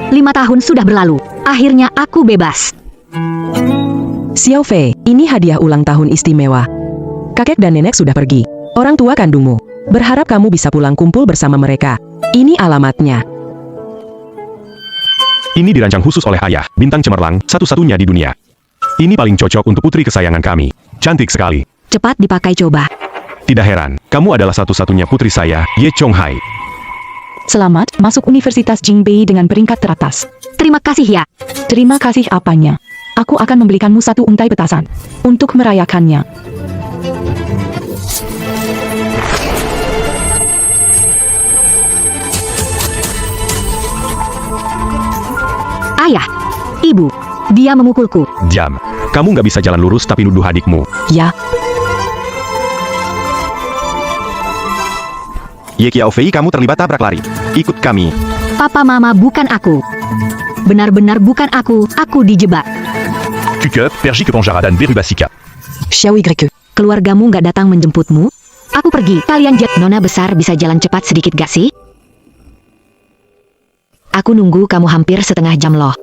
5 tahun sudah berlalu. Akhirnya aku bebas. Xiao Fei, ini hadiah ulang tahun istimewa. Kakek dan nenek sudah pergi. Orang tua kandungmu. Berharap kamu bisa pulang kumpul bersama mereka. Ini alamatnya. Ini dirancang khusus oleh ayah, bintang cemerlang, satu-satunya di dunia. Ini paling cocok untuk putri kesayangan kami. Cantik sekali. Cepat dipakai coba. Tidak heran, kamu adalah satu-satunya putri saya, Ye Chonghai. Selamat masuk Universitas Jingbei dengan peringkat teratas. Terima kasih ya. Terima kasih apanya. Aku akan membelikanmu satu untai petasan. Untuk merayakannya. Ayah, ibu, dia memukulku. Diam. Kamu nggak bisa jalan lurus tapi nuduh adikmu. Ya, Ye Qiaofei, kamu terlibat tabrak lari. Ikut kami. Papa mama bukan aku. Benar-benar bukan aku dijebak. Kuke, Pergi ke Ponjara dan Berubasika. Xiao Ygreke. Keluargamu nggak datang menjemputmu? Aku pergi, kalian Nona besar bisa jalan cepat sedikit gak sih? Aku nunggu kamu hampir setengah jam loh.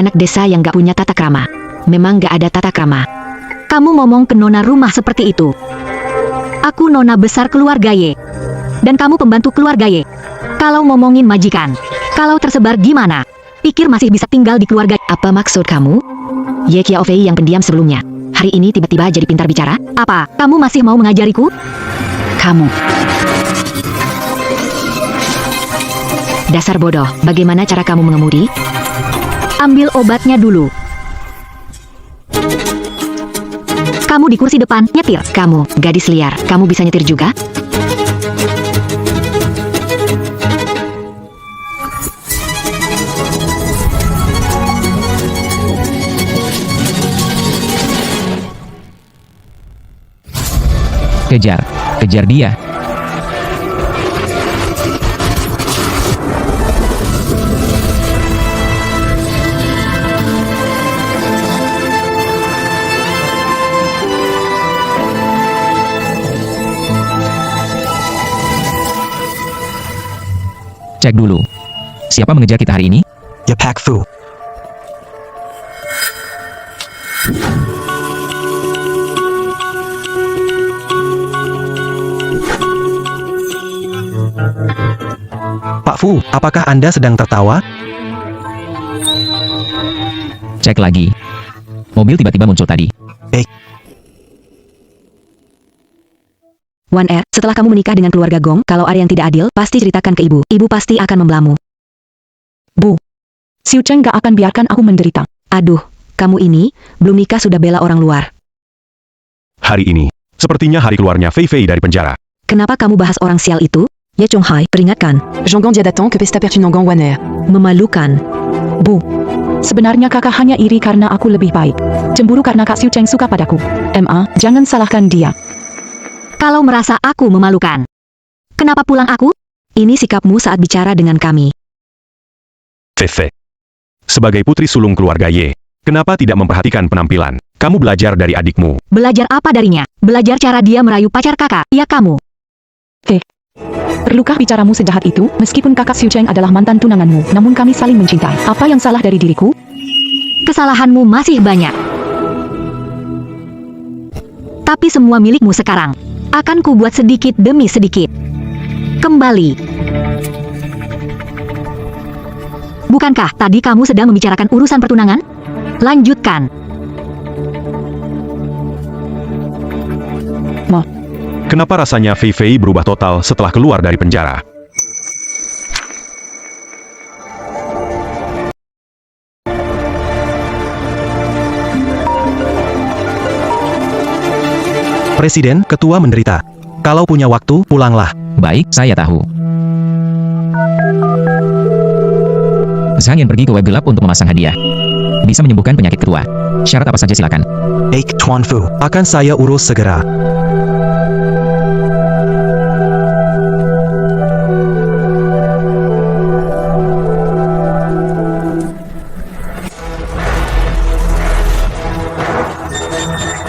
Anak desa yang gak punya tata krama. Memang gak ada tata krama. Kamu ngomong ke nona rumah seperti itu. Aku nona besar keluarga Ye. Dan kamu pembantu keluarga Ye. Kalau ngomongin majikan, kalau tersebar gimana? Pikir masih bisa tinggal di keluarga. Apa maksud kamu? Ye Qiaofei yang pendiam sebelumnya. Hari ini tiba-tiba jadi pintar bicara. Apa? Kamu masih mau mengajariku? Kamu. Dasar bodoh, bagaimana cara kamu mengemudi? Ambil obatnya dulu. Kamu di kursi depan, nyetir. Kamu, gadis liar, kamu bisa nyetir juga? Kejar dia. Cek dulu. Siapa mengejar kita hari ini? Ya Pak Fu. Pak Fu, apakah Anda sedang tertawa? Cek lagi. Mobil tiba-tiba muncul tadi. Wan Er, setelah kamu menikah dengan keluarga Gong, kalau ada yang tidak adil, pasti ceritakan ke ibu. Ibu pasti akan membelamu. Bu. Xiu Cheng gak akan biarkan aku menderita. Aduh, kamu ini, belum nikah sudah bela orang luar. Hari ini, sepertinya hari keluarnya Fei Fei dari penjara. Kenapa kamu bahas orang sial itu? Ye Chonghai, peringatkan. Zhonggang dia datang ke pesta pertunangan Wan Er. Memalukan. Bu. Sebenarnya kakak hanya iri karena aku lebih baik. Cemburu karena Kak Xiu Cheng suka padaku. Jangan salahkan dia. Kalau merasa aku memalukan, kenapa pulang aku? Ini sikapmu saat bicara dengan kami. Fei Fei. Sebagai putri sulung keluarga Ye, kenapa tidak memperhatikan penampilan? Kamu belajar dari adikmu. Belajar apa darinya? Belajar cara dia merayu pacar kakak, ya kamu. Perlukah bicaramu sejahat itu? Meskipun kakak Xiu Cheng adalah mantan tunanganmu, namun kami saling mencintai. Apa yang salah dari diriku? Kesalahanmu masih banyak. Tapi semua milikmu sekarang. Akan kubuat sedikit demi sedikit. Kembali. Bukankah tadi kamu sedang membicarakan urusan pertunangan? Lanjutkan. Kenapa rasanya Fei Fei berubah total setelah keluar dari penjara? Presiden, ketua menderita. Kalau punya waktu, pulanglah. Baik, saya tahu. Zhang Yan pergi ke web gelap untuk memasang hadiah. Bisa menyembuhkan penyakit ketua. Syarat apa saja silakan. Tuan Fu, akan saya urus segera.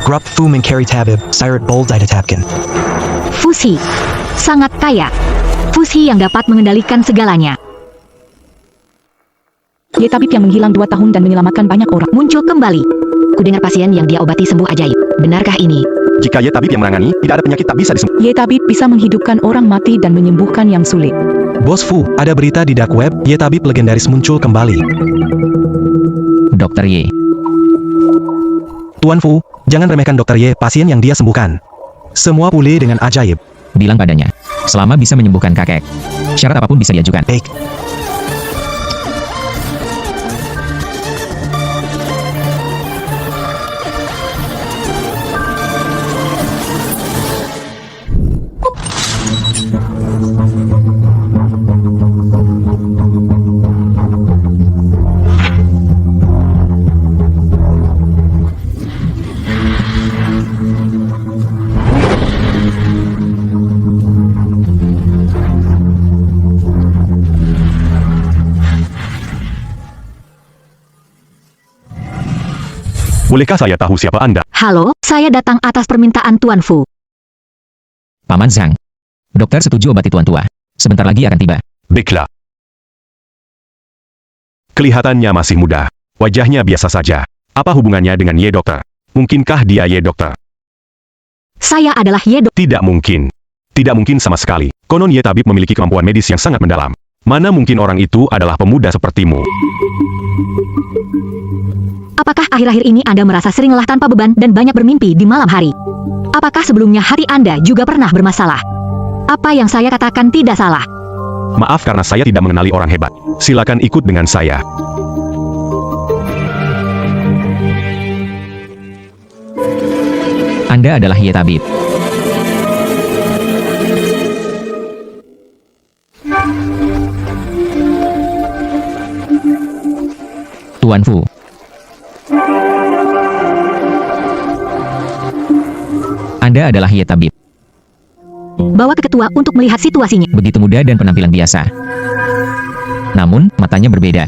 Grup Fu Fu Mencari Tabib, Sirat Boldita Tapkin. Fushi. Sangat kaya. Fushi yang dapat mengendalikan segalanya. Ye tabib yang menghilang 2 tahun dan menyelamatkan banyak orang. Muncul kembali. Kudengar pasien yang dia obati sembuh ajaib. Benarkah ini? Jika Ye tabib yang menangani, tidak ada penyakit tak bisa disembuhkan. Ye tabib bisa menghidupkan orang mati dan menyembuhkan yang sulit. Bos Fu, ada berita di dark web, Ye tabib legendaris muncul kembali. Dokter Ye. Tuan Fu, jangan remehkan Dokter Ye, pasien yang dia sembuhkan. Semua pulih dengan ajaib. Bilang padanya, selama bisa menyembuhkan kakek, syarat apapun bisa diajukan. Baik. Bolehkah saya tahu siapa Anda? Halo, saya datang atas permintaan Tuan Fu. Paman Zhang. Dokter setuju obati tuan tua. Sebentar lagi akan tiba. Baiklah. Kelihatannya masih muda. Wajahnya biasa saja. Apa hubungannya dengan Ye dokter? Mungkinkah dia Ye dokter? Saya adalah Ye Dokter. Tidak mungkin. Tidak mungkin sama sekali. Konon Ye tabib memiliki kemampuan medis yang sangat mendalam. Mana mungkin orang itu adalah pemuda sepertimu? Apakah akhir-akhir ini Anda merasa sering lelah tanpa beban dan banyak bermimpi di malam hari? Apakah sebelumnya hari Anda juga pernah bermasalah? Apa yang saya katakan tidak salah. Maaf karena saya tidak mengenali orang hebat. Silakan ikut dengan saya. Anda adalah Ye tabib. Tuan Fu. Anda adalah Ye tabib. Bawa ke ketua untuk melihat situasinya. Begitu muda dan penampilan biasa. Namun, matanya berbeda.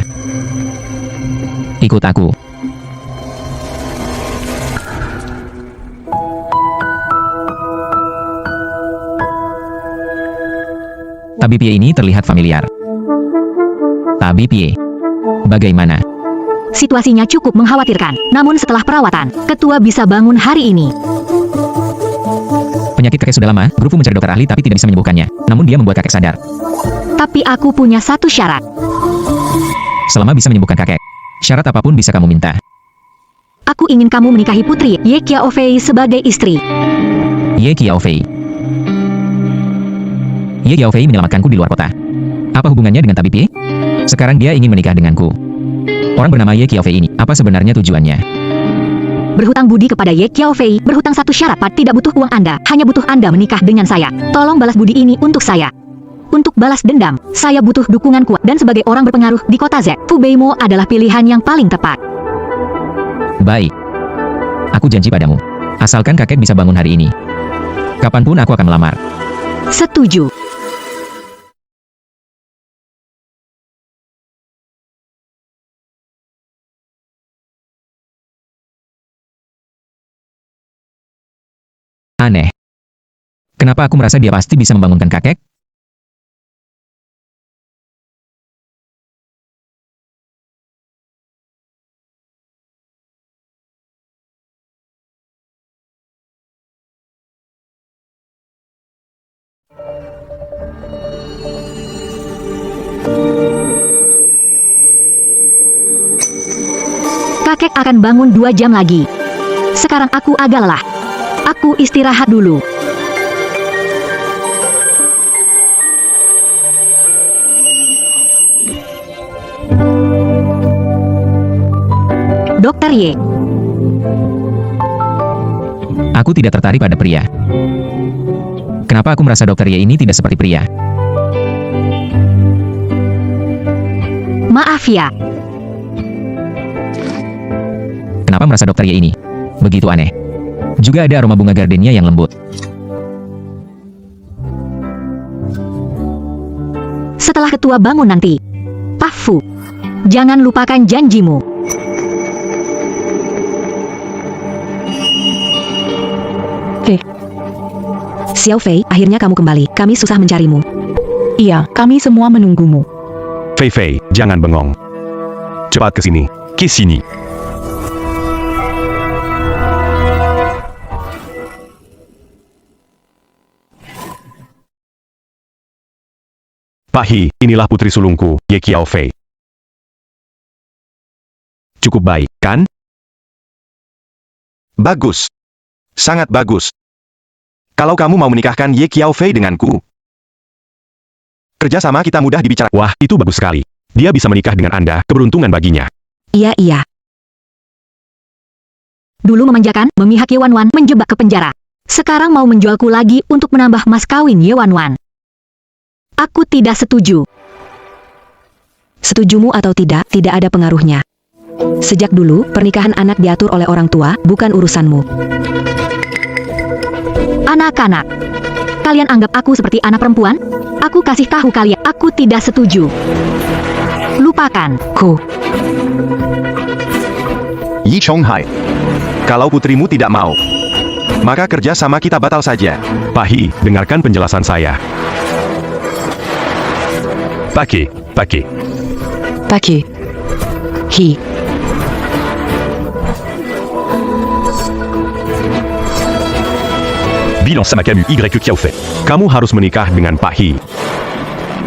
Ikut aku. Tabib Ye ini terlihat familiar. Tabib Ye. Bagaimana? Situasinya cukup mengkhawatirkan. Namun setelah perawatan, ketua bisa bangun hari ini. Penyakit kakek sudah lama, Guru Fu mencari dokter ahli tapi tidak bisa menyembuhkannya. Namun dia membuat kakek sadar. Tapi aku punya satu syarat. Selama bisa menyembuhkan kakek, syarat apapun bisa kamu minta. Aku ingin kamu menikahi putri Ye Qiaofei sebagai istri. Ye Qiaofei. Ye Qiaofei menyelamatkanku di luar kota. Apa hubungannya dengan tabib Ye? Sekarang dia ingin menikah denganku. Orang bernama Ye Qiaofei ini, apa sebenarnya tujuannya? Berhutang budi kepada Ye Qiaofei, berhutang satu syarat, Pak. Tidak butuh uang Anda, hanya butuh Anda menikah dengan saya. Tolong balas budi ini untuk saya. Untuk balas dendam, saya butuh dukungan kuat dan sebagai orang berpengaruh di kota Z, Fu Beimo adalah pilihan yang paling tepat. Baik. Aku janji padamu. Asalkan kakek bisa bangun hari ini. Kapanpun aku akan melamar. Setuju. Aneh. Kenapa aku merasa dia pasti bisa membangunkan kakek? Kakek akan bangun 2 jam lagi. Sekarang aku agak lelah. Aku istirahat dulu. Dokter Ye. Aku tidak tertarik pada pria. Kenapa aku merasa dokter Ye ini tidak seperti pria? Maaf ya. Kenapa merasa dokter Ye ini begitu aneh? Juga ada aroma bunga gardenia yang lembut. Setelah ketua bangun nanti, Pak Fu, jangan lupakan janjimu. Xiao Fei, akhirnya kamu kembali. Kami susah mencarimu. Iya, kami semua menunggumu. Fei Fei, jangan bengong. Cepat ke sini. Ke sini. Pak Hi, inilah putri sulungku, Ye Qiao Fei. Cukup baik, kan? Bagus. Sangat bagus. Kalau kamu mau menikahkan Ye Qiao Fei denganku, kerjasama kita mudah dibicarakan. Wah, itu bagus sekali. Dia bisa menikah dengan Anda, keberuntungan baginya. Iya, iya. Dulu memanjakan, memihak Ye Wanwan, menjebak ke penjara. Sekarang mau menjualku lagi untuk menambah mas kawin Ye Wanwan. Aku tidak setuju. Setujumu atau tidak ada pengaruhnya. Sejak dulu, pernikahan anak diatur oleh orang tua, bukan urusanmu. Anak-anak, kalian anggap aku seperti anak perempuan? Aku kasih tahu kalian, aku tidak setuju. Lupakan. Yi Chonghai. Kalau putrimu tidak mau, maka kerjasama kita batal saja. Pak Hi, dengarkan penjelasan saya. Paki. Hi. Bilang sama kamu Y Qiao Fei. Kamu harus menikah dengan Pak Hi.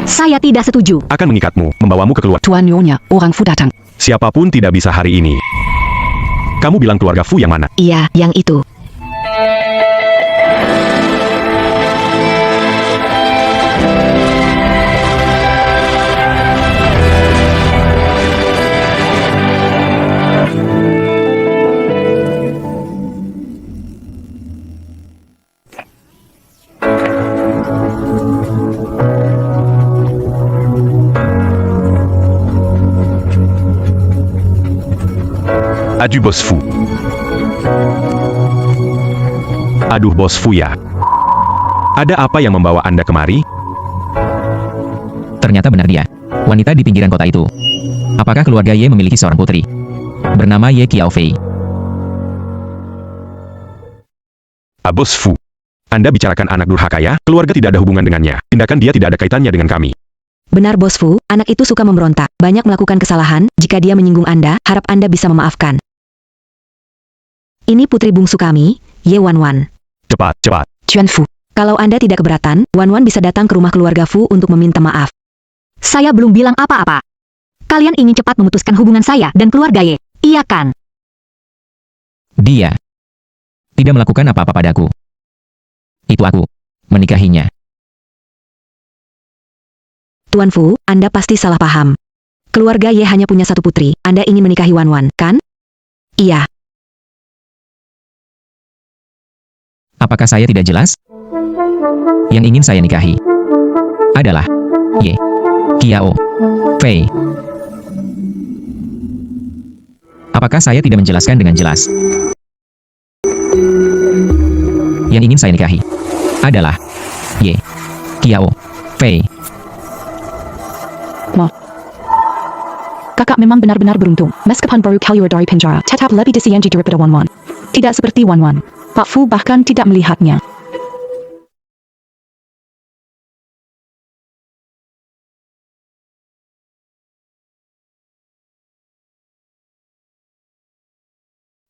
Saya tidak setuju. Akan mengikatmu, membawamu ke keluarga. Tuan Nyonya, orang Fu datang. Siapapun tidak bisa hari ini. Kamu bilang keluarga Fu yang mana? Iya, yang itu. Aduh bos Fu. Aduh bos Fu ya. Ada apa yang membawa Anda kemari? Ternyata benar dia. Wanita di pinggiran kota itu. Apakah keluarga Ye memiliki seorang putri? Bernama Ye Qiao Fei. Bos Fu. Anda bicarakan anak durhaka ya? Keluarga tidak ada hubungan dengannya. Tindakan dia tidak ada kaitannya dengan kami. Benar Bos Fu, anak itu suka memberontak, banyak melakukan kesalahan, jika dia menyinggung Anda, harap Anda bisa memaafkan. Ini putri bungsu kami, Ye Wanwan. Cepat. Chuan Fu, kalau Anda tidak keberatan, Wanwan bisa datang ke rumah keluarga Fu untuk meminta maaf. Saya belum bilang apa-apa. Kalian ingin cepat memutuskan hubungan saya dan keluarga Ye, iya kan? Dia tidak melakukan apa-apa padaku. Itu aku menikahinya. Tuan Fu, Anda pasti salah paham. Keluarga Ye hanya punya satu putri, Anda ingin menikahi Wanwan, kan? Iya. Apakah saya tidak jelas? Yang ingin saya nikahi adalah Ye Qiao Fei. Apakah saya tidak menjelaskan dengan jelas? Yang ingin saya nikahi adalah Ye Qiao Fei. Kakak memang benar-benar beruntung. Meskipun baru keluar dari penjara, tetap lebih disianji daripada Wanwan. Tidak seperti Wanwan. Pak Fu bahkan tidak melihatnya.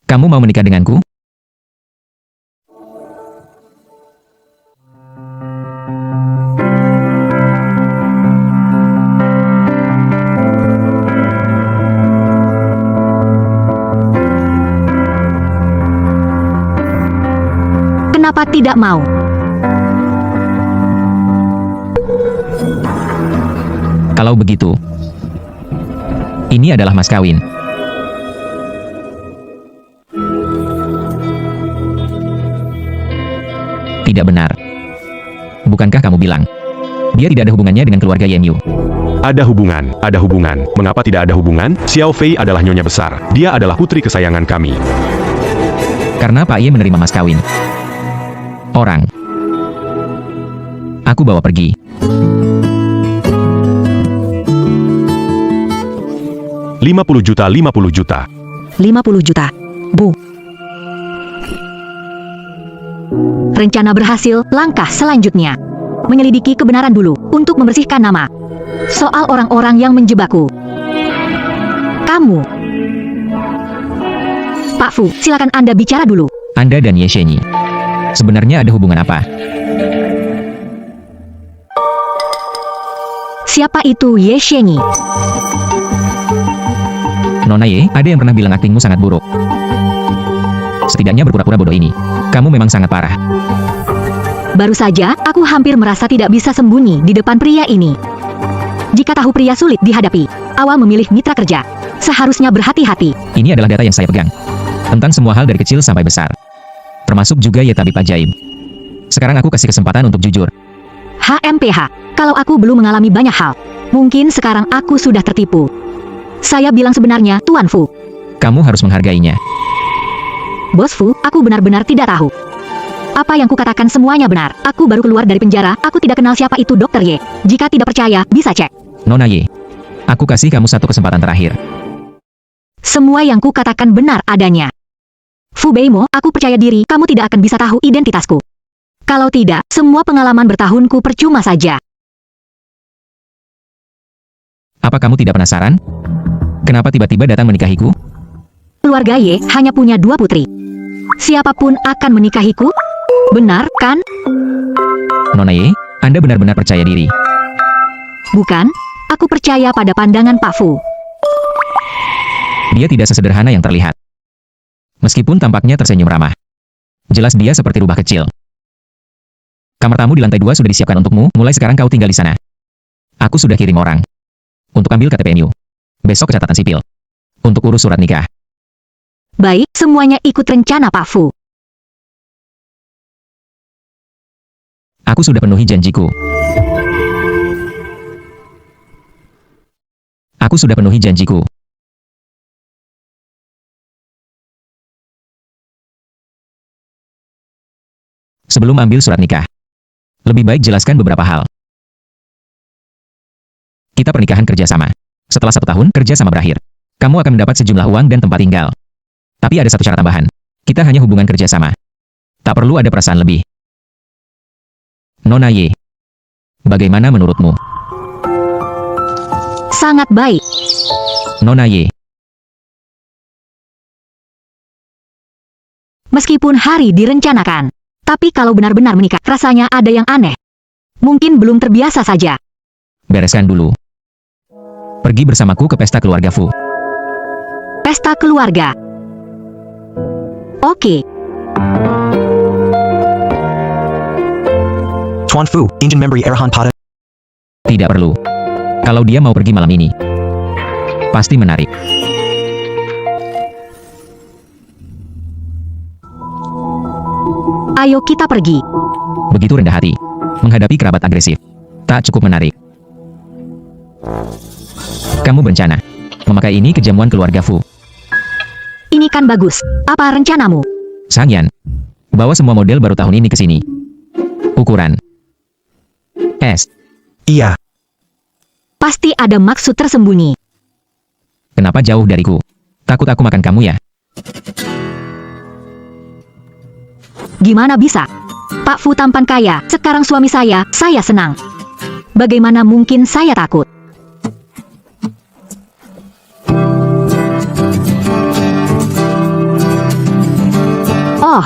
Kamu mau menikah denganku? Kenapa tidak mau? Kalau begitu, ini adalah mas kawin. Tidak benar. Bukankah kamu bilang dia tidak ada hubungannya dengan keluarga Yenyu? Ada hubungan. Mengapa tidak ada hubungan? Xiao Fei adalah nyonya besar. Dia adalah putri kesayangan kami. Karena Pak Ye menerima mas kawin orang. Aku bawa pergi. 50 juta. 50 juta. Bu. Rencana berhasil, langkah selanjutnya. Menyelidiki kebenaran dulu, untuk membersihkan nama. Soal orang-orang yang menjebakku. Kamu. Pak Fu, silakan Anda bicara dulu. Anda dan Ye Shenyi. Sebenarnya ada hubungan apa? Siapa itu Ye Shenyi? Nona Ye, ada yang pernah bilang aktingmu sangat buruk. Setidaknya berpura-pura bodoh ini. Kamu memang sangat parah. Baru saja, aku hampir merasa tidak bisa sembunyi di depan pria ini. Jika tahu pria sulit dihadapi, awal memilih mitra kerja. Seharusnya berhati-hati. Ini adalah data yang saya pegang. Tentang semua hal dari kecil sampai besar. Termasuk juga Ye tabib ajaib. Sekarang aku kasih kesempatan untuk jujur. HMPH, kalau aku belum mengalami banyak hal, mungkin sekarang aku sudah tertipu. Saya bilang sebenarnya, Tuan Fu. Kamu harus menghargainya. Bos Fu, aku benar-benar tidak tahu. Apa yang kukatakan semuanya benar. Aku baru keluar dari penjara, aku tidak kenal siapa itu Dr. Ye. Jika tidak percaya, bisa cek. Nona Ye, aku kasih kamu satu kesempatan terakhir. Semua yang kukatakan benar adanya. Fu Beimo, aku percaya diri kamu tidak akan bisa tahu identitasku. Kalau tidak, semua pengalaman bertahunku percuma saja. Apa kamu tidak penasaran? Kenapa tiba-tiba datang menikahiku? Keluarga Ye hanya punya 2 putri. Siapapun akan menikahiku? Benar, kan? Nona Ye, Anda benar-benar percaya diri. Bukan, aku percaya pada pandangan Pak Fu. Dia tidak sesederhana yang terlihat. Meskipun tampaknya tersenyum ramah. Jelas dia seperti rubah kecil. Kamar tamu di lantai 2 sudah disiapkan untukmu, mulai sekarang kau tinggal di sana. Aku sudah kirim orang. Untuk ambil KTP-mu. Besok ke catatan sipil. Untuk urus surat nikah. Baik, semuanya ikut rencana Pak Fu. Aku sudah penuhi janjiku. Aku sudah penuhi janjiku. Sebelum ambil surat nikah, lebih baik jelaskan beberapa hal. Kita pernikahan kerjasama. Setelah 1 tahun, kerjasama berakhir. Kamu akan mendapat sejumlah uang dan tempat tinggal. Tapi ada satu syarat tambahan. Kita hanya hubungan kerjasama. Tak perlu ada perasaan lebih. Nona Ye, bagaimana menurutmu? Sangat baik. Nona Ye, Meskipun hari direncanakan, tapi kalau benar-benar menikah, rasanya ada yang aneh. Mungkin belum terbiasa saja. bereskan dulu. Pergi bersamaku ke pesta keluarga Fu. Pesta keluarga. Oke. Tuan Fu, ingin memberi arahan pada Tidak perlu. Kalau dia mau pergi malam ini, pasti menarik. Ayo kita pergi. Begitu rendah hati. Menghadapi kerabat agresif. Tak cukup menarik. Kamu berencana memakai ini ke jamuan keluarga Fu. Ini kan bagus. Apa rencanamu? Sangyan, bawa semua model baru tahun ini ke sini. Ukuran S. Iya. Pasti ada maksud tersembunyi. Kenapa jauh dariku? Takut aku makan kamu ya? Gimana bisa? Pak Fu tampan kaya, sekarang suami saya senang. Bagaimana mungkin saya takut? Oh,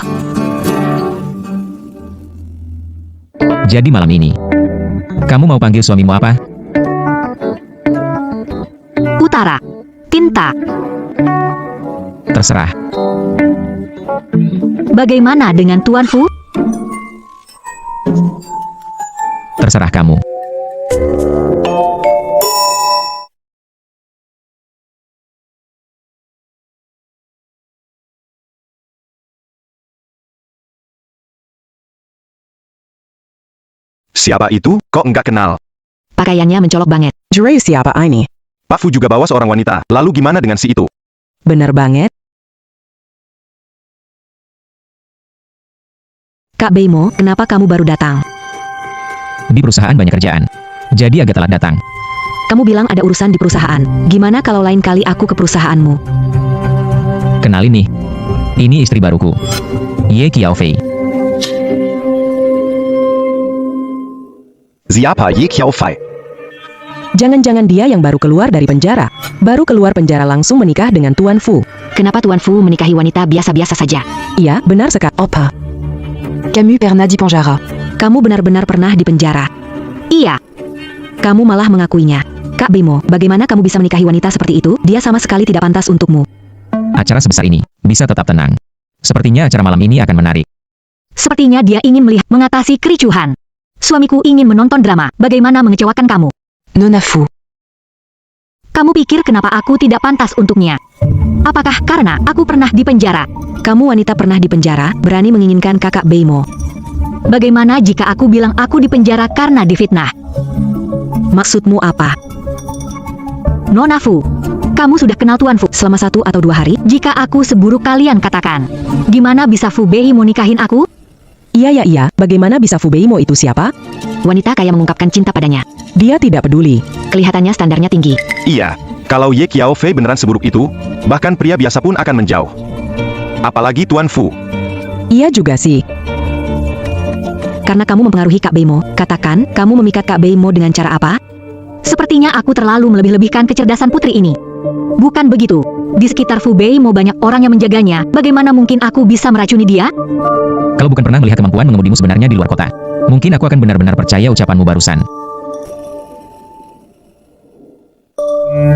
Jadi malam ini, kamu mau panggil suamimu apa? utara. Tinta. Terserah. Bagaimana dengan Tuan Fu? Terserah kamu. Siapa itu? Kok enggak kenal? Pakaiannya mencolok banget. Jure siapa ini? Pak Fu juga bawa seorang wanita. Lalu gimana dengan si itu? Bener banget. Kak Beimo, kenapa kamu baru datang? Di perusahaan banyak kerjaan. Jadi agak telat datang. Kamu bilang ada urusan di perusahaan. Gimana kalau lain kali aku ke perusahaanmu? Kenalin nih. Ini istri baruku. Ye Qiaofei. Siapa Ye Qiaofei? Jangan-jangan dia yang baru keluar dari penjara. Baru keluar penjara langsung menikah dengan Tuan Fu. Kenapa Tuan Fu menikahi wanita biasa-biasa saja? Iya, benar sekali. Opa. Camus pernah di penjara. Kamu benar-benar pernah di penjara. Iya. Kamu malah mengakuinya. Kak Bemo, bagaimana kamu bisa menikahi wanita seperti itu? Dia sama sekali tidak pantas untukmu. Acara sebesar ini, bisa tetap tenang. Sepertinya acara malam ini akan menarik. Sepertinya dia ingin melihat mengatasi kericuhan. Suamiku ingin menonton drama. Bagaimana mengecewakan kamu? Nona Fu. Kamu pikir kenapa aku tidak pantas untuknya? Apakah karena aku pernah di penjara? Kamu wanita pernah di penjara, berani menginginkan kakak Beimo. Bagaimana jika aku bilang aku di penjara karena difitnah? Maksudmu apa? Nona Fu, kamu sudah kenal Tuan Fu selama 1 atau 2 hari? Jika aku seburuk kalian katakan, gimana bisa Fu Beimo nikahin aku? Iya, bagaimana bisa Fu Beimo itu siapa? Wanita kaya mengungkapkan cinta padanya. Dia tidak peduli. Kelihatannya standarnya tinggi. Iya, kalau Ye Qiaofei beneran seburuk itu, bahkan pria biasa pun akan menjauh. Apalagi Tuan Fu. Iya juga sih. Karena kamu mempengaruhi Kak Beimo, katakan, kamu memikat Kak Beimo dengan cara apa? Sepertinya aku terlalu melebih-lebihkan kecerdasan putri ini. Bukan begitu. Di sekitar Fu Beimo banyak orang yang menjaganya, bagaimana mungkin aku bisa meracuni dia? Kalau bukan pernah melihat kemampuan mengemudimu sebenarnya di luar kota, mungkin aku akan benar-benar percaya ucapanmu barusan.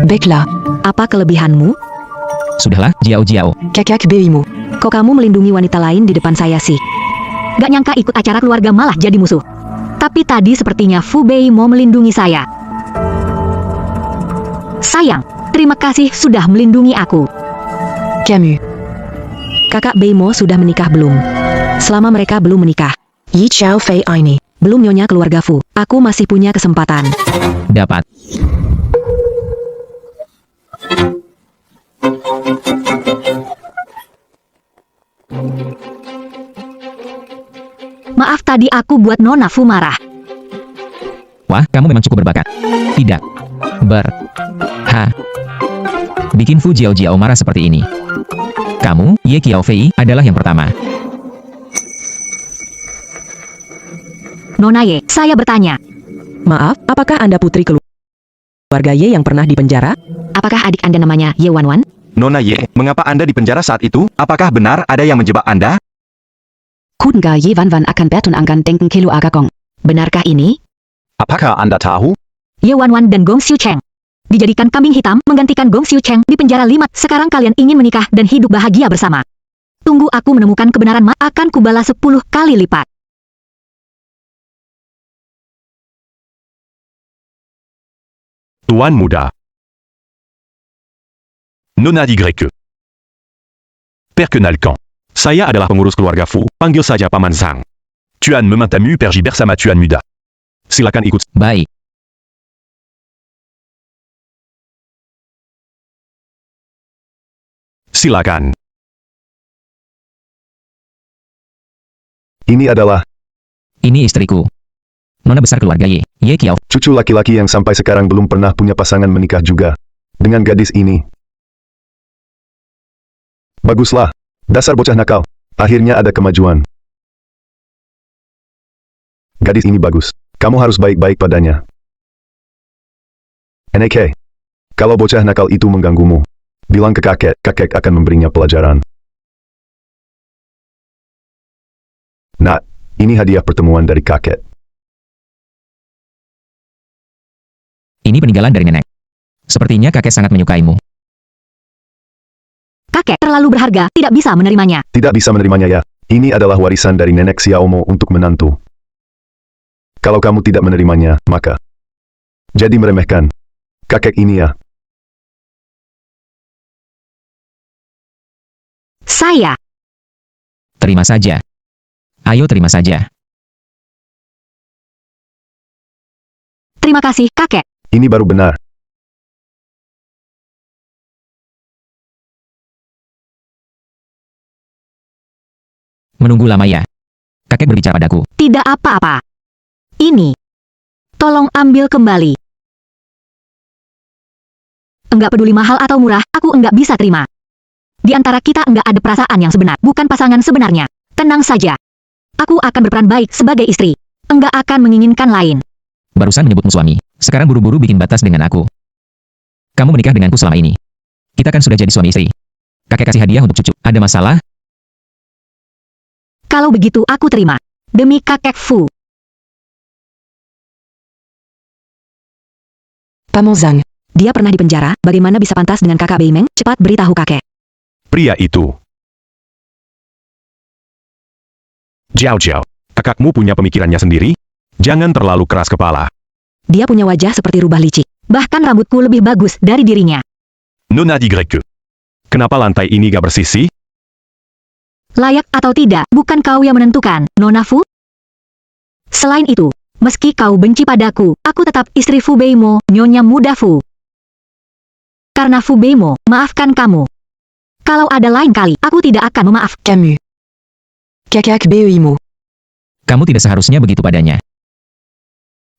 Baiklah. Apa kelebihanmu? Sudahlah, Jiao. Kakak Beimo. Kok kamu melindungi wanita lain di depan saya sih? Gak nyangka ikut acara keluarga malah jadi musuh. Tapi tadi sepertinya Fu Beimo melindungi saya. Sayang, terima kasih sudah melindungi aku. Camus. Kakak Beimo sudah menikah belum? Selama mereka belum menikah, Yi Chao Fei ini. belum nyonya keluarga Fu, aku masih punya kesempatan. Dapat. Maaf tadi aku buat Nona Fu marah. Wah, kamu memang cukup berbakat. Tidak. Bikin Fu Jiao marah seperti ini. Kamu, Ye Qiaofei, adalah yang pertama. Nona Ye, saya bertanya, Maaf, apakah Anda putri keluarga Ye yang pernah di penjara? apakah adik Anda namanya Ye Wanwan? Nona Ye, mengapa Anda di penjara saat itu? Apakah benar ada yang menjebak Anda? Kunga Ye Wanwan akan bertun angkan denken kilo agakong. Benarkah ini? Apakah Anda tahu? Ye Wanwan dan Gong Xiu Cheng dijadikan kambing hitam menggantikan Gong Xiu Cheng di penjara 5. Sekarang kalian ingin menikah dan hidup bahagia bersama. Tunggu aku menemukan kebenaran akan kubalas 10 kali lipat. Tuan muda. Nona Y. Perkenalkan. Saya adalah pengurus keluarga Fu, panggil saja Paman Zhang. Tuan mementamu pergi bersama Tuan muda. Silakan ikut. Baik. Silakan. Ini adalah Ini istriku. Nona besar keluarga Ye Qiao. cucu laki-laki yang sampai sekarang belum pernah punya pasangan menikah juga. Dengan gadis ini. Baguslah. Dasar bocah nakal. Akhirnya ada kemajuan. Gadis ini bagus. Kamu harus baik-baik padanya. NK. Kalau bocah nakal itu mengganggumu, bilang ke kakek akan memberinya pelajaran. Nah, ini hadiah pertemuan dari kakek. Ini peninggalan dari nenek. Sepertinya kakek sangat menyukaimu. Kakek terlalu berharga, tidak bisa menerimanya. Tidak bisa menerimanya ya. Ini adalah warisan dari nenek Xiaomo untuk menantu. Kalau kamu tidak menerimanya, maka jadi meremehkan kakek ini ya. Saya. Terima saja. Ayo terima saja. Terima kasih, kakek. Ini baru benar. Menunggu lama ya. Kakek berbicara padaku. Tidak apa-apa. Ini. Tolong ambil kembali. Enggak peduli mahal atau murah, aku enggak bisa terima. Di antara kita enggak ada perasaan yang sebenar, bukan pasangan sebenarnya. Tenang saja. Aku akan berperan baik sebagai istri. Enggak akan menginginkan lain. Barusan menyebutmu suami. Sekarang buru-buru bikin batas dengan aku. Kamu menikah denganku selama ini. Kita kan sudah jadi suami istri. Kakek kasih hadiah untuk cucu. Ada masalah? Kalau begitu aku terima. Demi kakek Fu. Paman Zhang. Dia pernah dipenjara, bagaimana bisa pantas dengan kakak Beimeng? Cepat beritahu kakek. Pria itu. Jiao Jiao, kakakmu punya pemikirannya sendiri? Jangan terlalu keras kepala. Dia punya wajah seperti rubah licik. Bahkan rambutku lebih bagus dari dirinya. Nona Y. Kenapa lantai ini gak bersih sih? Layak atau tidak, bukan kau yang menentukan, Nona Fu. Selain itu, meski kau benci padaku, aku tetap istri Fu Beimo, Nyonya muda Fu. Karena Fu Beimo, maafkan kamu. Kalau ada lain kali, aku tidak akan memaaf. Camus. Kakak Beimo. Kamu tidak seharusnya begitu padanya.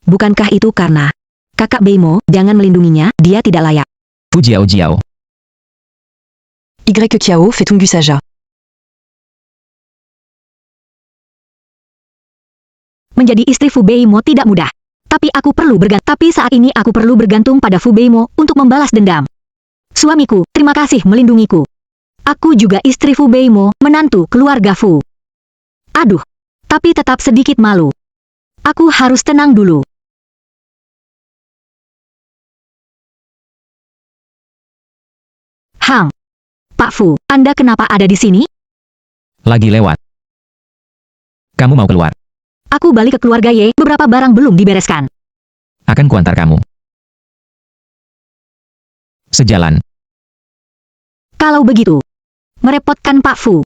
Bukankah itu karena kakak Beimo, jangan melindunginya, dia tidak layak. Fu Jiao Jiao. Y. Kiao fait Tunggu Saja. Menjadi istri Fu Beimo tidak mudah. Tapi saat ini aku perlu bergantung pada Fu Beimo untuk membalas dendam. Suamiku, terima kasih melindungiku. Aku juga istri Fu Beimo, menantu keluarga Fu. Aduh, tapi tetap sedikit malu. Aku harus tenang dulu. Hang, Pak Fu, Anda kenapa ada di sini? Lagi lewat. Kamu mau keluar? Aku balik ke keluarga Ye, beberapa barang belum dibereskan. Akan kuantar kamu. Sejalan. Kalau begitu, merepotkan Pak Fu.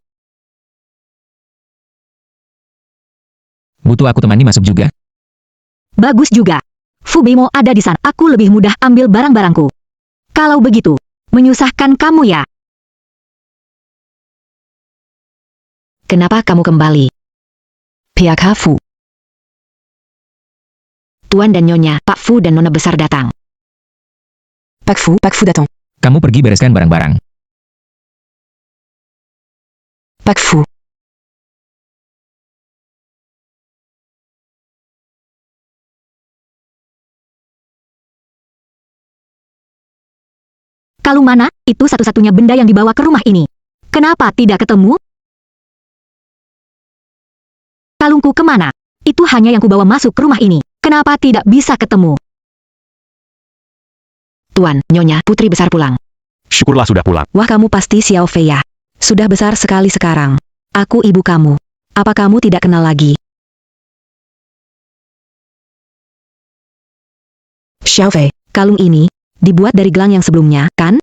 Butuh aku temani masuk juga? Bagus juga. Fu Beimo ada di sana. Aku lebih mudah ambil barang-barangku. Kalau begitu, menyusahkan kamu ya. Kenapa kamu kembali? Pihak Fu. Tuan dan Nyonya, Pak Fu dan Nona besar datang. Pak Fu datang. Kamu pergi bereskan barang-barang. Pak Fu. Kalung mana? Itu satu-satunya benda yang dibawa ke rumah ini. Kenapa tidak ketemu? Kalungku kemana? Itu hanya yang kubawa masuk ke rumah ini. Kenapa tidak bisa ketemu? Tuan, Nyonya, putri besar pulang. Syukurlah sudah pulang. Wah, kamu pasti Xiao Fei ya. Sudah besar sekali sekarang. Aku ibu kamu. Apa kamu tidak kenal lagi? Xiao Fei, kalung ini dibuat dari gelang yang sebelumnya, kan?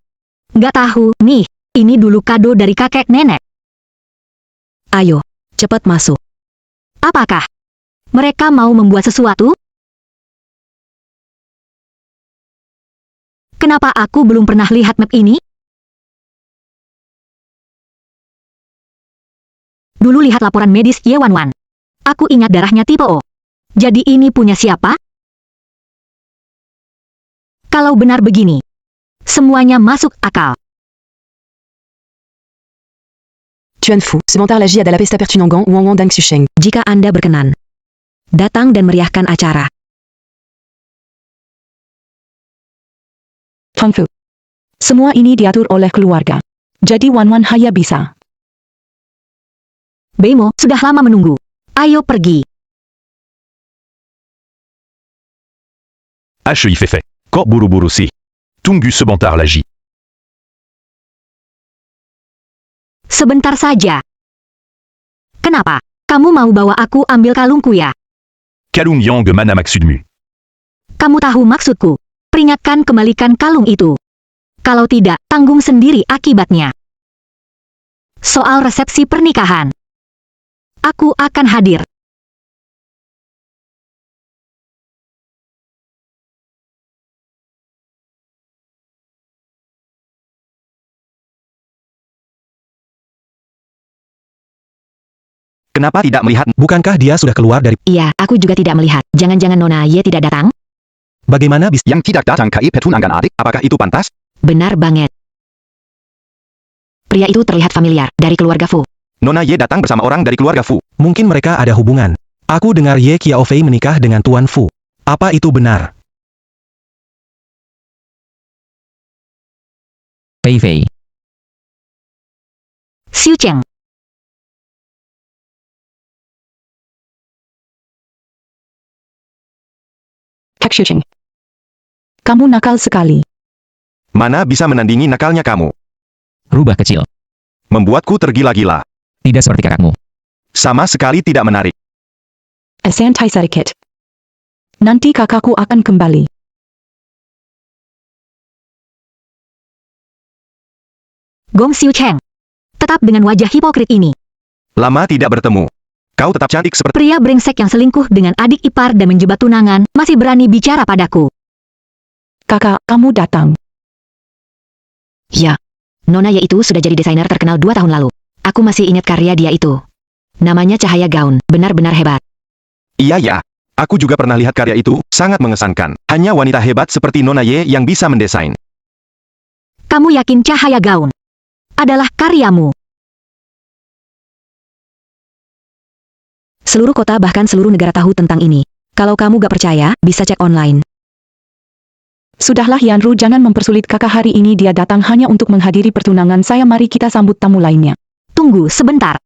Nggak tahu, nih. Ini dulu kado dari kakek nenek. Ayo, cepat masuk. Apakah mereka mau membuat sesuatu? Kenapa aku belum pernah lihat map ini? Dulu lihat laporan medis Ye Wanwan. Aku ingat darahnya tipe O. Jadi ini punya siapa? Kalau benar begini, semuanya masuk akal. Tuan Fu, sebentar lagi ada la pesta pertunangan Wang Dang Susheng. Jika Anda berkenan, datang dan meriahkan acara. Tuan Fu. Semua ini diatur oleh keluarga. Jadi Wan hanya bisa. Beimo, sudah lama menunggu. Ayo pergi. H.I. Fefe. Kok buru-buru sih? Tunggu sebentar lagi. Sebentar saja. Kenapa? Kamu mau bawa aku ambil kalungku ya? Kalung yang mana maksudmu? Kamu tahu maksudku. Peringatkan kembalikan kalung itu. Kalau tidak, tanggung sendiri akibatnya. Soal resepsi pernikahan. Aku akan hadir. Kenapa tidak melihat? Bukankah dia sudah keluar dari... Iya, aku juga tidak melihat. Jangan-jangan Nona Ye tidak datang? Bagaimana bisa... Yang tidak datang KI Petunangan adik, apakah itu pantas? Benar banget. Pria itu terlihat familiar, dari keluarga Fu. Nona Ye datang bersama orang dari keluarga Fu. Mungkin mereka ada hubungan. Aku dengar Ye Qiaofei menikah dengan Tuan Fu. Apa itu benar? Fei Fei. Xiu Cheng. Kak Shucheng. Kamu nakal sekali. Mana bisa menandingi nakalnya kamu? Rubah kecil. Membuatku tergila-gila. Tidak seperti kakakmu. Sama sekali tidak menarik. Santai sedikit. Nanti kakakku akan kembali. Gong Xiu Cheng. Tetap dengan wajah hipokrit ini. Lama tidak bertemu. Kau tetap cantik seperti... Pria brengsek yang selingkuh dengan adik ipar dan menjebak tunangan, masih berani bicara padaku. Kakak, kamu datang. Ya. Nona Ye itu sudah jadi desainer terkenal 2 tahun lalu. Aku masih ingat karya dia itu. Namanya Cahaya Gaun, benar-benar hebat. Iya ya. Aku juga pernah lihat karya itu, sangat mengesankan. Hanya wanita hebat seperti Nona Ye yang bisa mendesain. Kamu yakin Cahaya Gaun adalah karyamu? Seluruh kota bahkan seluruh negara tahu tentang ini. Kalau kamu gak percaya, bisa cek online. Sudahlah Yanru, jangan mempersulit kakak. Hari ini dia datang hanya untuk menghadiri pertunangan saya. Mari kita sambut tamu lainnya. Tunggu sebentar.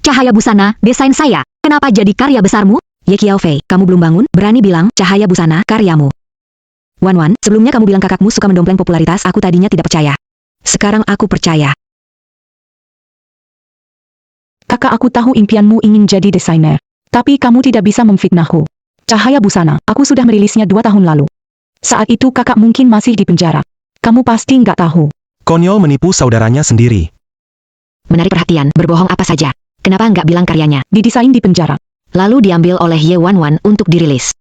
Cahaya Busana, desain saya. Kenapa jadi karya besarmu? Ye Qiaofei, kamu belum bangun? Berani bilang Cahaya Busana karyamu. Wan Wan, sebelumnya kamu bilang kakakmu suka mendompleng popularitas. Aku tadinya tidak percaya. Sekarang aku percaya. Kakak, aku tahu impianmu ingin jadi desainer. Tapi kamu tidak bisa memfitnahku. Cahaya Busana, aku sudah merilisnya 2 tahun lalu. Saat itu kakak mungkin masih di penjara. Kamu pasti nggak tahu. Konyol menipu saudaranya sendiri. Menarik perhatian, berbohong apa saja. Kenapa nggak bilang karyanya? Didesain di penjara. Lalu diambil oleh Ye Wan Wan untuk dirilis.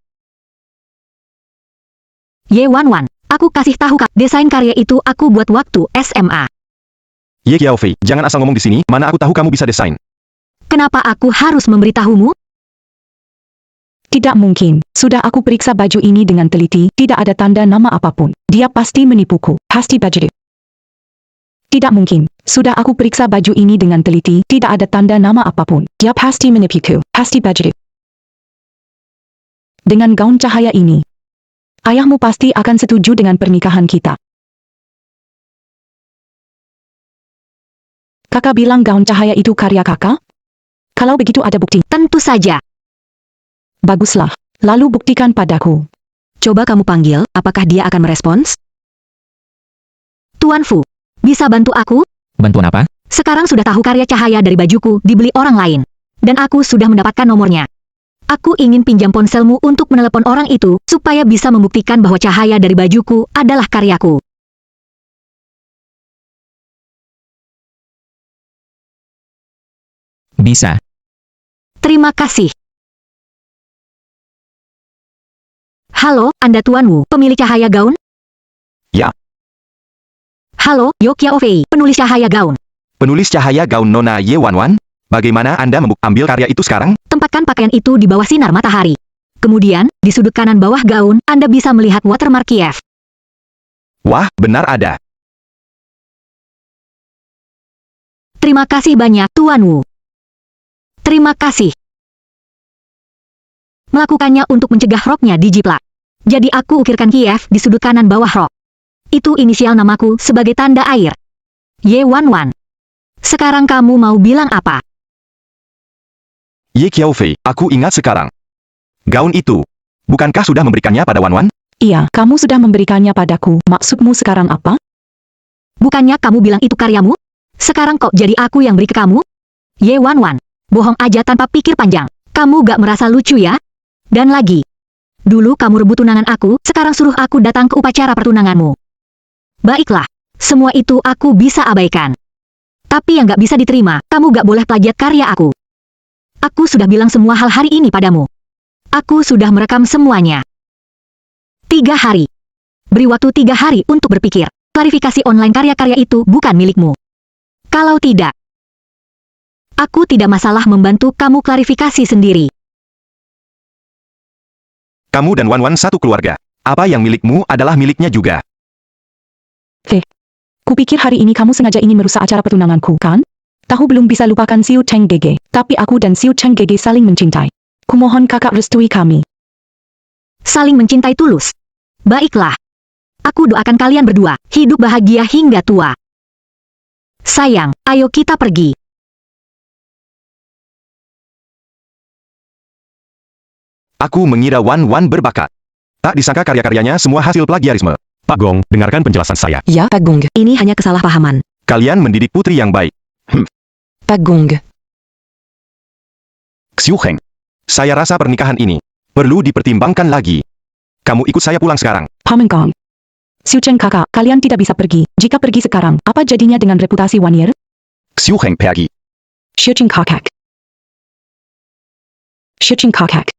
Ye Wan Wan, aku kasih tahu kak, desain karya itu aku buat waktu SMA. Ye Qiaofei, jangan asal ngomong di sini, mana aku tahu kamu bisa desain. Kenapa aku harus memberitahumu? Tidak mungkin. Sudah aku periksa baju ini dengan teliti, tidak ada tanda nama apapun. Dia pasti menipuku. Pasti budget. Tidak mungkin. Sudah aku periksa baju ini dengan teliti, tidak ada tanda nama apapun. Dia pasti menipuku. Pasti budget. Dengan gaun cahaya ini, ayahmu pasti akan setuju dengan pernikahan kita. Kakak bilang gaun cahaya itu karya kakak? Kalau begitu ada bukti. Tentu saja. Baguslah. Lalu buktikan padaku. Coba kamu panggil, apakah dia akan merespons? Tuan Fu, bisa bantu aku? Bantuan apa? Sekarang sudah tahu karya cahaya dari bajuku dibeli orang lain. Dan aku sudah mendapatkan nomornya. Aku ingin pinjam ponselmu untuk menelepon orang itu, supaya bisa membuktikan bahwa cahaya dari bajuku adalah karyaku. Bisa. Terima kasih. Halo, Anda Tuan Wu, pemilik cahaya gaun? Ya. Halo, Yo Qiaofei, penulis cahaya gaun. Penulis cahaya gaun Nona Ye Wan Wan? Bagaimana Anda ambil karya itu sekarang? Tempatkan pakaian itu di bawah sinar matahari. Kemudian, di sudut kanan bawah gaun, Anda bisa melihat watermark Kiev. Wah, benar ada. Terima kasih banyak, Tuan Wu. Terima kasih. Melakukannya untuk mencegah roknya dijiplak. Jadi aku ukirkan Kiev di sudut kanan bawah rok. Itu inisial namaku sebagai tanda air. Ye Wan Wan. Sekarang kamu mau bilang apa? Ye Qiaofei, aku ingat sekarang. Gaun itu, bukankah sudah memberikannya pada Wan Wan? Iya, kamu sudah memberikannya padaku. Maksudmu sekarang apa? Bukannya kamu bilang itu karyamu? Sekarang kok jadi aku yang beri ke kamu? Ye Wan Wan. Bohong aja tanpa pikir panjang. Kamu gak merasa lucu ya? Dan lagi. Dulu kamu rebut tunangan aku, sekarang suruh aku datang ke upacara pertunanganmu. Baiklah. Semua itu aku bisa abaikan. Tapi yang gak bisa diterima, kamu gak boleh plagiat karya aku. Aku sudah bilang semua hal hari ini padamu. Aku sudah merekam semuanya. 3 hari. Beri waktu 3 hari untuk berpikir. Klarifikasi online karya-karya itu bukan milikmu. Kalau tidak, aku tidak masalah membantu kamu klarifikasi sendiri. Kamu dan Wan Wan satu keluarga. Apa yang milikmu adalah miliknya juga. Kupikir hari ini kamu sengaja ingin merusak acara pertunanganku, kan? Tahu belum bisa lupakan Xiu Cheng Gege, tapi aku dan Xiu Cheng Gege saling mencintai. Kumohon kakak restui kami. saling mencintai tulus. Baiklah. Aku doakan kalian berdua hidup bahagia hingga tua. Sayang, ayo kita pergi. Aku mengira Wan Wan berbakat. Tak disangka karya-karyanya semua hasil plagiarisme. Pak Gong, dengarkan penjelasan saya. Ya, Pak Gong. Ini hanya kesalahpahaman. Kalian mendidik putri yang baik. Pak Gong. Xiu Heng. Saya rasa pernikahan ini perlu dipertimbangkan lagi. Kamu ikut saya pulang sekarang. Paman Gong. Xiu Chen kakak, kalian tidak bisa pergi. Jika pergi sekarang, apa jadinya dengan reputasi Wanyer? Xiu Heng pergi. Xiu Chen kakak. Xiu Chen kakak.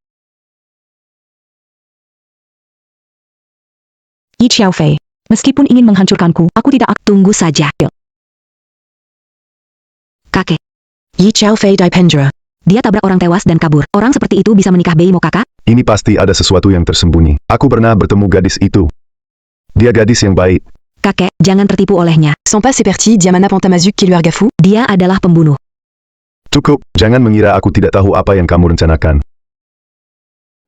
Yi Xiaofei. Meskipun ingin menghancurkanku, aku tidak akan Tunggu saja. Kakek, Yi Xiaofei Dipendra. dia tabrak orang tewas dan kabur. Orang seperti itu bisa menikah Beimo kakak? Ini pasti ada sesuatu yang tersembunyi. Aku pernah bertemu gadis itu. Dia gadis yang baik. Kakek, jangan tertipu olehnya. Son pas c'est parti, Diamana Pantamazuk Kiluargafu. Dia adalah pembunuh. Cukup, jangan mengira aku tidak tahu apa yang kamu rencanakan.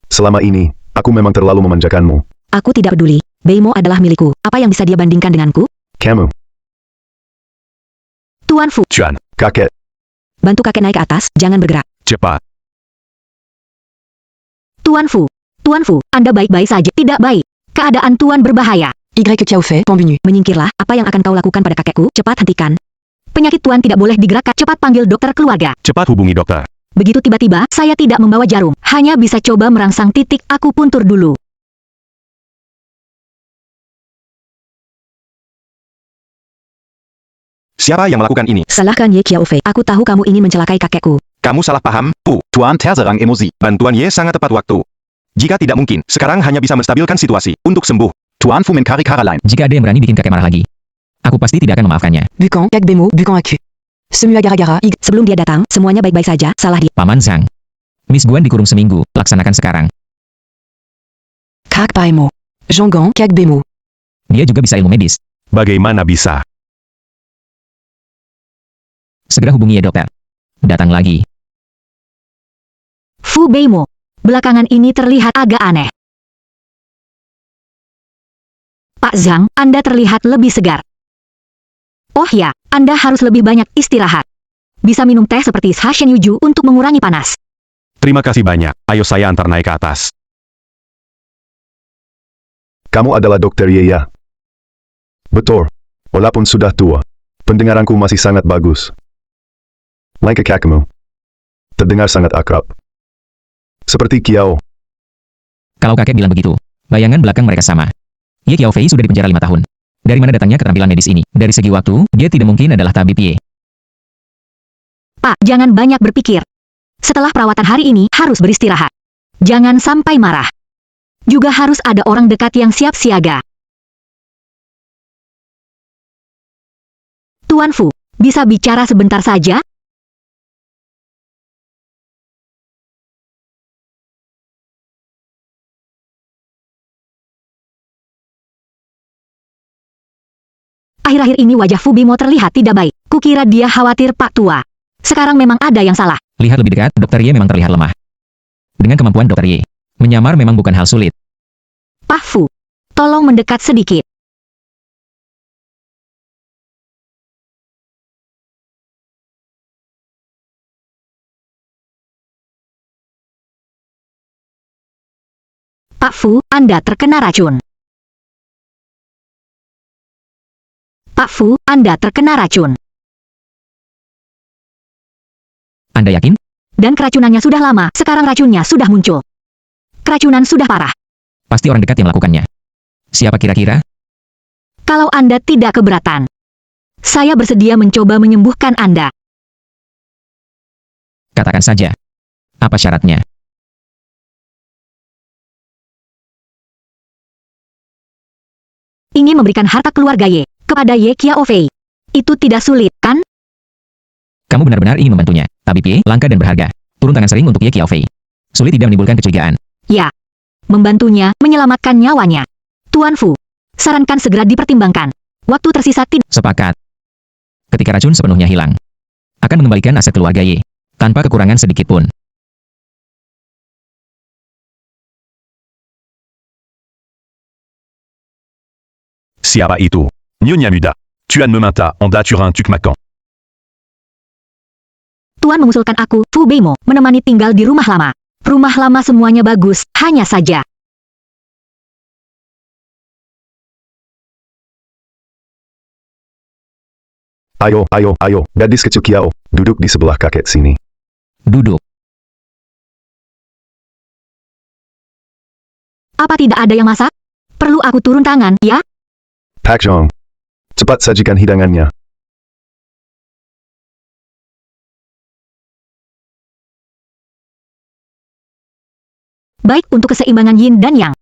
Selama ini, aku memang terlalu memanjakanmu. Aku tidak peduli. Beimo adalah milikku. Apa yang bisa dia bandingkan denganku? Kamu, Tuan Fu, Chuan, kakek, bantu kakek naik ke atas, jangan bergerak. cepat. Tuan Fu, Anda baik-baik saja. Tidak baik. Keadaan Tuan berbahaya. Y Kiaofei, pembunu. Menyingkirlah, apa yang akan kau lakukan pada kakekku? Cepat hentikan. Penyakit Tuan tidak boleh digerakkan. Cepat panggil dokter keluarga. Cepat hubungi dokter. Begitu tiba-tiba, saya tidak membawa jarum. Hanya bisa coba merangsang titik akupuntur dulu. Siapa yang melakukan ini? Salahkan Ye Qiaofei. Aku tahu kamu ingin mencelakai kakekku. Kamu salah paham, Pu. Tuan terserang emosi. Bantuan Ye sangat tepat waktu. Jika tidak mungkin, sekarang hanya bisa menstabilkan situasi. Untuk sembuh, Tuan Fu mencari cara lain. Jika ada yang berani bikin kakek marah lagi, aku pasti tidak akan memaafkannya. Bukan, Kak Bemo, bukan aku. Semua gara-gara, Y. Sebelum dia datang, semuanya baik-baik saja. Salah dia. Paman Zhang. Miss Guan dikurung seminggu, laksanakan sekarang. Kak Paemo. Jonggang, Kak Bemo. Dia juga bisa ilmu medis. Bagaimana bisa? Segera hubungi ya dokter. Datang lagi. Fu Beimo. Belakangan ini terlihat agak aneh. Pak Zhang, Anda terlihat lebih segar. Oh ya, Anda harus lebih banyak istirahat. Bisa minum teh seperti Hashen Yuju untuk mengurangi panas. Terima kasih banyak. Ayo saya antar naik ke atas. kamu adalah dokter Ye ya? Betul. Walaupun sudah tua, pendengaranku masih sangat bagus. Lain ke kakakmu. Terdengar sangat akrab. Seperti Kiao. Kalau kakek bilang begitu, bayangan belakang mereka sama. Ye Qiaofei sudah dipenjara 5 tahun. Dari mana datangnya keterampilan medis ini? Dari segi waktu, dia tidak mungkin adalah tabib Ye. Pak, jangan banyak berpikir. Setelah perawatan hari ini, harus beristirahat. Jangan sampai marah. Juga harus ada orang dekat yang siap siaga. Tuan Fu, bisa bicara sebentar saja? Akhir-akhir ini wajah Fu Bimo terlihat tidak baik. Kukira dia khawatir Pak Tua. Sekarang memang ada yang salah. Lihat lebih dekat, Dr. Ye memang terlihat lemah. Dengan kemampuan Dr. Ye, menyamar memang bukan hal sulit. Pak Fu, tolong mendekat sedikit. Pak Fu, Anda terkena racun. Pak Fu, Anda terkena racun. Anda yakin? Dan keracunannya sudah lama, sekarang racunnya sudah muncul. Keracunan sudah parah. Pasti orang dekat yang melakukannya. Siapa kira-kira? Kalau Anda tidak keberatan, saya bersedia mencoba menyembuhkan Anda. Katakan saja. Apa syaratnya? Ingin memberikan harta keluarga Ye kepada Ye Qiaofei. Itu tidak sulit, kan? Kamu benar-benar ingin membantunya. Tabib Ye, langka dan berharga. Turun tangan sering untuk Ye Qiaofei. Sulit tidak menimbulkan kecurigaan. Ya. Membantunya, menyelamatkan nyawanya. Tuan Fu, sarankan segera dipertimbangkan. Waktu tersisa tidak. Sepakat. Ketika racun sepenuhnya hilang, akan mengembalikan aset keluarga Ye, tanpa kekurangan sedikit pun. Siapa itu? Nyonya muda. Tuan meminta Anda curang tuk makan. Tuan mengusulkan aku, Fu Beimo, menemani tinggal di rumah lama. Rumah lama semuanya bagus, hanya saja. Ayo, gadis kecil Kiao, duduk di sebelah kakek sini. Duduk. Apa tidak ada yang masak? Perlu aku turun tangan, ya? Pak Zhong, cepat sajikan hidangannya. Baik untuk keseimbangan yin dan yang.